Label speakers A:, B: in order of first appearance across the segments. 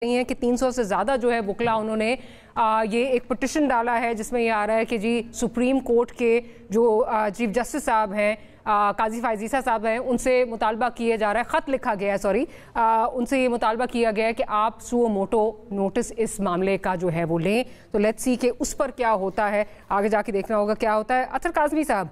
A: हैं कि 300 से ज़्यादा जो है वकला उन्होंने ये एक पिटिशन डाला है जिसमें ये आ रहा है कि जी सुप्रीम कोर्ट के जो चीफ जस्टिस साहब हैं काजी फायजीसा साहब हैं उनसे मुतालबा किया जा रहा है, ख़त लिखा गया है उनसे ये मुतालबा किया गया है कि आप सुओ मोटो नोटिस इस मामले का जो है वो लें। तो लेट्स सी कि उस पर क्या होता है, आगे जाके देखना होगा क्या होता है। अतर काज़मी साहब,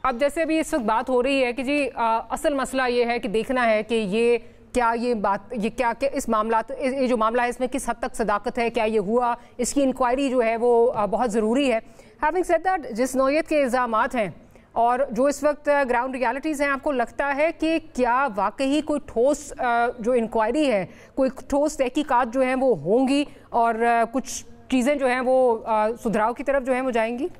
A: अब जैसे अभी इस वक्त बात हो रही है कि जी असल मसला ये है कि देखना है कि ये क्या इस मामला ये जो मामला है इसमें किस हद तक सदाकत है, क्या ये हुआ, इसकी इंक्वायरी जो है वो बहुत ज़रूरी है। हैविंग सेड दैट, जिस नौयत के इल्ज़ामात हैं और जो इस वक्त ग्राउंड रियलिटीज़ हैं, आपको लगता है कि क्या वाकई कोई ठोस जो इंक्वायरी है, कोई ठोस तहकीकात जो हैं वो होंगी और कुछ चीज़ें जो हैं वो सुधराव की तरफ जो हैं वो जाएंगी?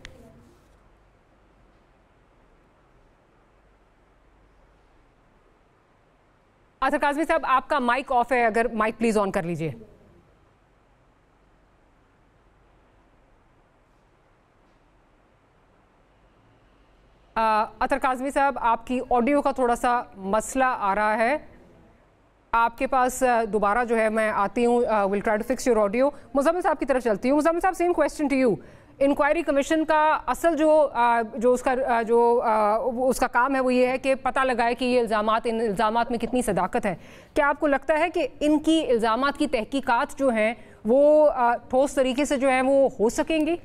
A: अतर काज़मी साहब, आपका माइक ऑफ है, अगर माइक प्लीज ऑन कर लीजिए। अतर काज़मी साहब, आपकी ऑडियो का थोड़ा सा मसला आ रहा है, आपके पास दोबारा जो है मैं आती हूँ, will try to fix your audio. Muzammil साहब की तरफ चलती हूँ। मुज़म्मिल साहब, same question to you. Inquiry commission का असल जो उसका काम है वो ये है कि पता लगाए कि ये इन इल्ज़ामात में कितनी सदाकत है। क्या आपको लगता है कि इनकी इल्ज़ामात की तहकीकात जो हैं वो ठोस तरीके से जो है वो हो सकेंगी?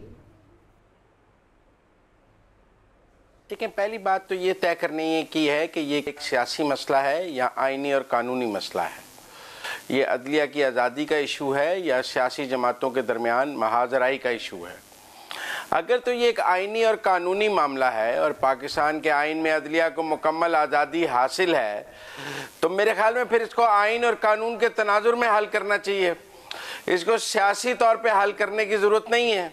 B: देखिए, पहली बात तो ये तय करने की है कि ये एक सियासी मसला है या आइनी और कानूनी मसला है, ये अदलिया की आज़ादी का इशू है या सियासी जमातों के दरमियान महाजराई का इशू है। अगर तो ये एक आइनी और कानूनी मामला है और पाकिस्तान के आइन में अदलिया को मुकम्मल आज़ादी हासिल है, तो मेरे ख्याल में फिर इसको आइन और कानून के तनाजुर में हल करना चाहिए, इसको सियासी तौर पे हल करने की ज़रूरत नहीं है।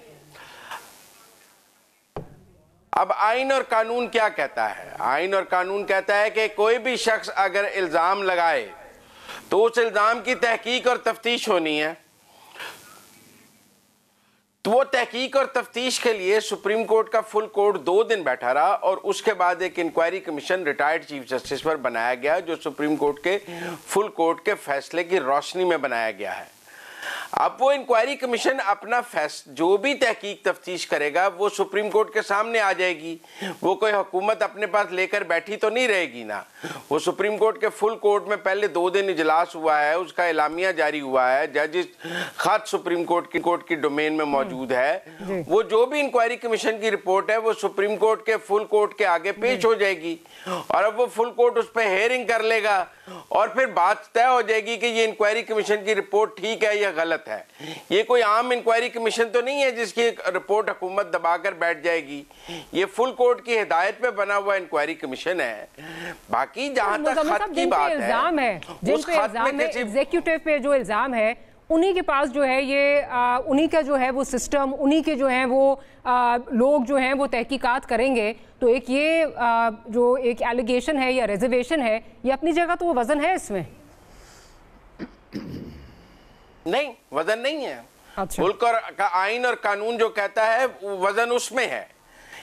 B: अब आइन और कानून क्या कहता है? आइन और कानून कहता है कि कोई भी शख्स अगर इल्ज़ाम लगाए तो उस इल्ज़ाम की तहकीक और तफ्तीश होनी है। तो वो तहकीक और तफ्तीश के लिए सुप्रीम कोर्ट का फुल कोर्ट 2 दिन बैठा रहा और उसके बाद एक inquiry commission retired chief justice पर बनाया गया, जो सुप्रीम कोर्ट के फुल कोर्ट के फैसले की रोशनी में बनाया गया है। अब वो इंक्वायरी कमीशन अपना जो भी तहकीक तफ्तीश करेगा वो सुप्रीम कोर्ट के सामने आ जाएगी। वो कोई हुकूमत अपने पास लेकर बैठी तो नहीं रहेगी ना। वो सुप्रीम कोर्ट के फुल कोर्ट में पहले 2 दिन इजलास हुआ है, उसका एलामिया जारी हुआ है, जजिस खत सुप्रीम कोर्ट की डोमेन में मौजूद है। वो जो भी इंक्वायरी कमीशन की रिपोर्ट है वो सुप्रीम कोर्ट के फुल कोर्ट के आगे पेश हो जाएगी और अब वो फुल कोर्ट उस पर हेयरिंग कर लेगा और फिर बात तय हो जाएगी कि ये इंक्वायरी कमीशन की रिपोर्ट ठीक है या गलत है। ये कोई आम इंक्वायरी कमीशन तो नहीं है जिसकी रिपोर्ट हुकूमत दबाकर बैठ जाएगी। ये फुल कोर्ट की हिदायत पे बना हुआ इंक्वायरी कमीशन है। बाकी जहां तक खत की बात है,
A: जिन पे इल्जाम है, एग्जीक्यूटिव पे जो इल्जाम है उन्हीं के पास जो है ये उन्हीं का जो है वो सिस्टम, उन्हीं के जो है वो लोग जो हैं वो तहकीकात करेंगे। तो एक ये जो एक एलिगेशन है या रिजर्वेशन है, ये अपनी जगह तो वो वजन है इसमें?
B: नहीं, वजन नहीं है।
A: अच्छा।
B: मुल्क का आइन और कानून जो कहता है वजन उसमें है।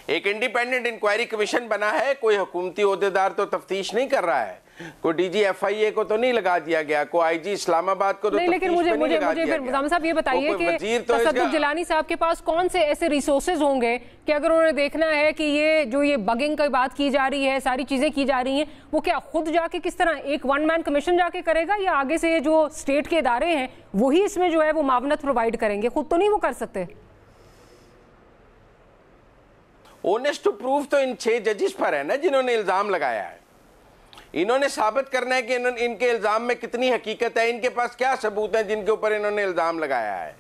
B: एक इंडिपेंडेंट इंक्वायरी कमीशन बना है, कोई हुकूमती ओहदेदार तो तफ्तीश नहीं कर रहा है, कोई डीजी FIA को तो नहीं लगा दिया गया, कोई IG इस्लामाबाद को तो नहीं। लेकिन मुझे
A: फिर मुज़म्मिल साहब ये बताइए कि तसद्दुक़ जिलानी साहब के पास कौन से ऐसे रिसोर्सेज होंगे कि अगर उन्होंने देखना है कि ये बगिंग की बात की जा रही है, सारी चीजें की जा रही हैं, वो क्या खुद जाके किस तरह एक 1 मैन कमीशन जाके करेगा या आगे से जो स्टेट के इदारे हैं वही इसमें जो है वो मावनत प्रोवाइड करेंगे? खुद तो नहीं वो कर सकते।
B: ऑनेस्ट टू प्रूफ तो इन 6 जजिस पर है ना जिन्होंने इल्जाम लगाया है। इन्होंने साबित करना है कि इनके इल्जाम में कितनी हकीकत है, इनके पास क्या सबूत है जिनके ऊपर इन्होंने इल्जाम लगाया है।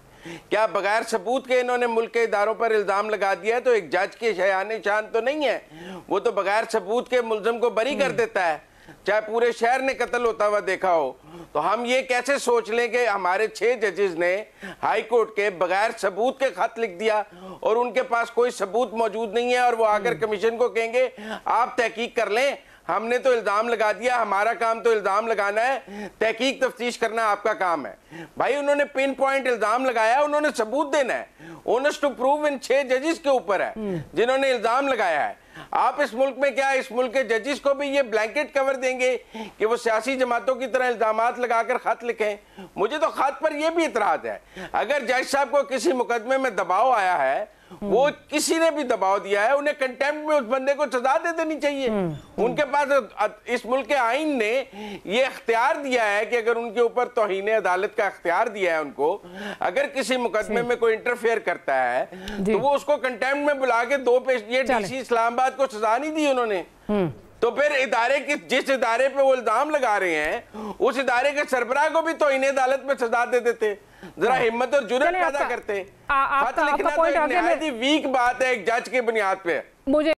B: क्या बगैर सबूत के इन्होंने मुल्क के इदारों पर इल्जाम लगा दिया है तो एक जज के शयान शान तो नहीं है, वो तो बगैर सबूत के मुल्ज़िम को बरी कर देता है, चाहे पूरे शहर ने कत्ल होता हुआ देखा हो। तो हम ये कैसे सोच लें कि हमारे 6 जजेस ने हाई कोर्ट के बगैर सबूत के खत लिख दिया और उनके पास कोई सबूत मौजूद नहीं है और वो आकर कमीशन को कहेंगे आप तहकीक कर लें, हमने तो इल्जाम लगा दिया, हमारा काम तो इल्जाम लगाना है, तहकीक तफ्तीश करना आपका काम है। भाई, उन्होंने पिन पॉइंट इल्जाम लगाया, उन्होंने सबूत देना है। ऑनेस्ट टू प्रूव इन 6 जजेस के ऊपर है जिन्होंने इल्जाम लगाया है। आप इस मुल्क में क्या इस मुल्क के जजेस को भी ये ब्लैंकेट कवर देंगे कि वो सियासी जमातों की तरह इल्जामात लगाकर खत लिखें? मुझे तो खत पर यह भी इतराज है, अगर जज साहब को किसी मुकदमे में दबाव आया है, वो किसी ने भी दबाव दिया है, उन्हें कंटेम्प्ट में उस बंदे को सजा दे देनी चाहिए। उनके पास इस मुल्क के आईन ने ये इख्तियार दिया है कि अगर उनके ऊपर तौहीन अदालत का इख्तियार दिया है उनको, अगर किसी मुकदमे में कोई इंटरफेयर करता है तो वो उसको कंटेम्प्ट में बुला के दो पेश, ये डीसी इस्लामाबाद को सजा नहीं दी उन्होंने। तो फिर इदारे की जिस इदारे पे वो इल्जाम लगा रहे हैं उस इदारे के सरबराह को भी तौहीन अदालत में सजा दे देते, जरा हिम्मत और जुर्रत पैदा करते। खत लिखना तो एक निहायत ही वीक बात है एक जज की बुनियाद पे।
A: मुझे